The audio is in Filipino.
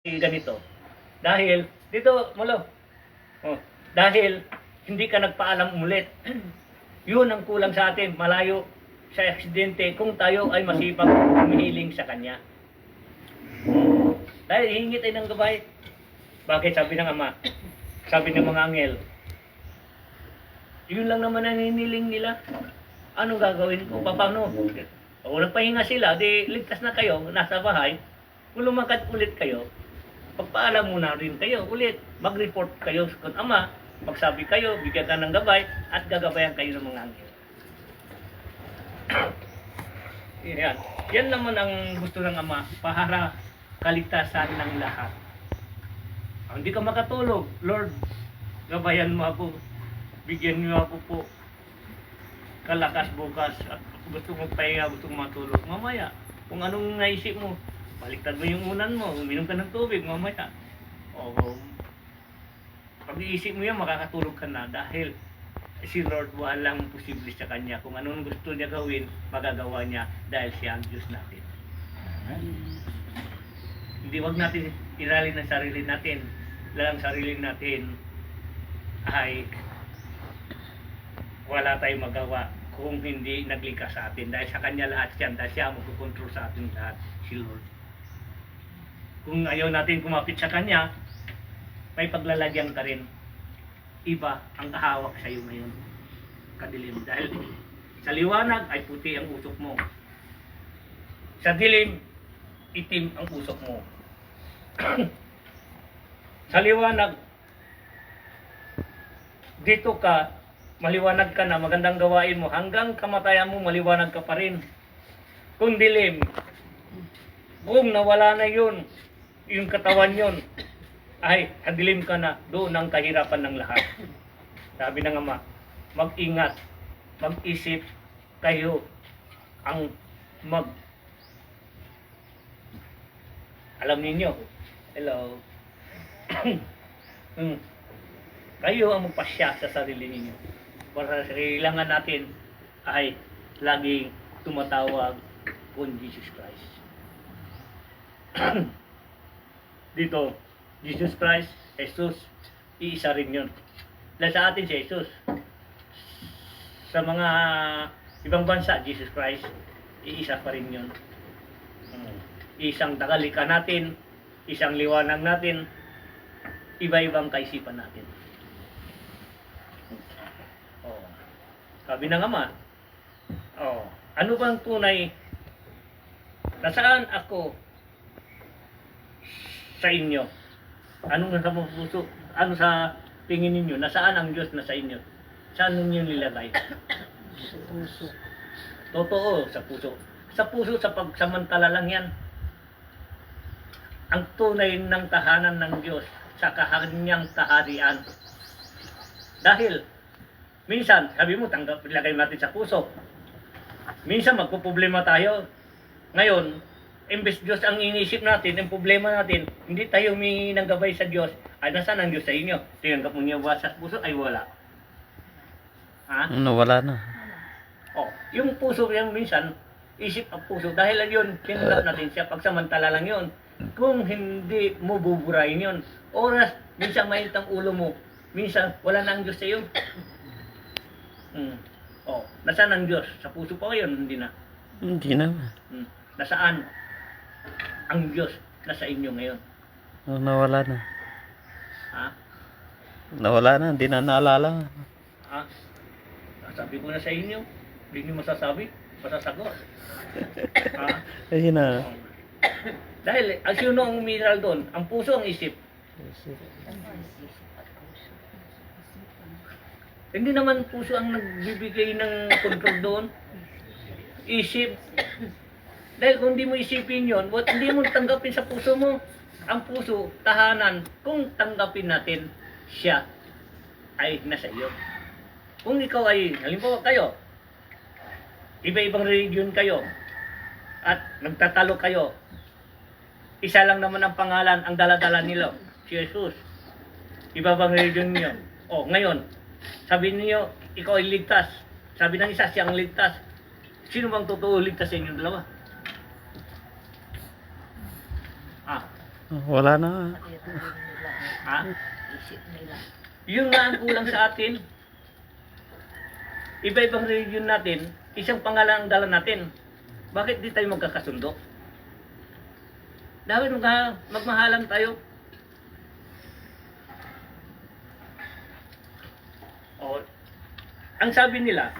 ganito. Dahil, dito, Molo, dahil hindi ka nagpaalam ulit. Yun ang kulang sa atin, malayo sa aksidente kung tayo ay masipag humihiling sa Kanya. Dahil hihingi tayo ng gabay. Bakit? Sabi ng Ama, sabi ng mga anghel, yun lang naman ang hiniling nila. Anong gagawin ko? Paano? O nagpahinga sila, di ligtas na kayo, nasa bahay. Kung lumakad ulit kayo, pagpaalam muna rin kayo ulit. Mag-report kayo kung Ama, magsabi kayo, bigyan ka ng gabay, at gagabayan kayo ng mga anghel. Yan. Yan naman ang gusto ng Ama, para kaligtasan ng lahat. Hindi ka makatulog, Lord, gabayan mo ako, bigyan mo ako po kalakas bukas, at gusto mong pahinga, gusto mong matulog, mamaya, kung anong naisip mo, baliktad mo yung unan mo, uminom ka ng tubig, mamaya. O, pag-iisip mo yan, makakatulog ka na, dahil si Lord, walang posible sa Kanya. Kung anong gusto niya gawin, magagawa niya, dahil siya ang Diyos natin. Hindi, wag natin iralin ng sarili natin. Lang sarili natin ay wala tayong magawa kung hindi naglikas sa atin. Dahil sa Kanya lahat yan, dahil siya magkukontrol sa atin lahat, si Lord. Kung ayaw natin kumapit sa Kanya, may paglalagyan ka rin. Iba ang kahawak sa iyo ngayon, kadilim. Dahil sa liwanag ay puti ang usok mo. Sa dilim, itim ang usok mo. Sa liwanag, dito ka, maliwanag ka na, magandang gawain mo, hanggang kamatayan mo, maliwanag ka pa rin. Kung dilim, kung nawala na yun, yung katawan yun, ay, hadilim ka na, doon ang kahirapan ng lahat. Sabi ng Ama, mag-ingat, mag-isip kayo ang alam ninyo, hello, kayo ang magpasya sa sarili ninyo. Para sa kailangan natin ay laging tumatawag kung Jesus Christ. Dito, Jesus Christ, Jesus, iisa rin yun. Dahil sa atin si Jesus. Sa mga ibang bansa, Jesus Christ, iisa pa rin yun. Isang tagalika natin, isang liwanag natin, iba-ibang kaisipan natin. Sabi ng Ama, ano bang tunay? Nasaan ako sa inyo? Anong nasa puso? Ano sa tingin ninyo? Nasaan ang Diyos na sa inyo? Saan ninyo nilagay? Sa puso. Totoo, sa puso. Sa puso, sa pagsamantala lang yan. Ang tunay ng tahanan ng Diyos sa kanyang kaharian. Dahil, minsan, sabi mo, ilagay natin sa puso. Minsan, magpuproblema tayo. Ngayon, imbes Diyos ang inisip natin, ang problema natin, hindi tayo humingi ng gabay sa Diyos. Ay, nasaan ang Diyos sa inyo? Tinanggap mo niya ba sa puso? Ay, wala. Ha? Nawala na. Yung puso yan minsan, isip ang puso. Dahil lang yun, tinanggap natin siya, pagsamantala lang yun. Kung hindi mo buburahin yun, oras, minsan mainit ang ulo mo, minsan wala na ang Diyos sa iyo. Nasaan ang Diyos? Sa puso pa ngayon, hindi na. Hindi na. Nasaan ang Diyos na sa inyo ngayon? Nawala na. Ha? Nawala na, hindi na naalala. Ha? Sabi ko na sa inyo, hindi niyo masasabi, masasagot. Ha? Ayun na. Dahil, ang sino ang mineral doon? Ang puso, ang isip. Hindi naman puso ang nagbibigay ng control doon. Isip. Dahil kung hindi mo isipin yun, hindi mo tanggapin sa puso mo. Ang puso, tahanan, kung tanggapin natin, siya ay nasa iyo. Kung ikaw ay, halimbawa kayo, iba-ibang religion kayo, at nagtatalo kayo, isa lang naman ang pangalan, ang dala-dala nila, si Jesus. Iba bang religion niyo? Ngayon, sabi niyo, ikaw ay ligtas. Sabi ng isa, siya ang ligtas. Sino bang totoo ligtas sa inyong dalawa? Wala na. Ha? Isip nila. Yun nga ang kulang sa atin. Iba-ibang religion natin, isang pangalan ang dala natin. Bakit di tayo magkakasundo? Dapat magmahalan tayo. O, ang sabi nila,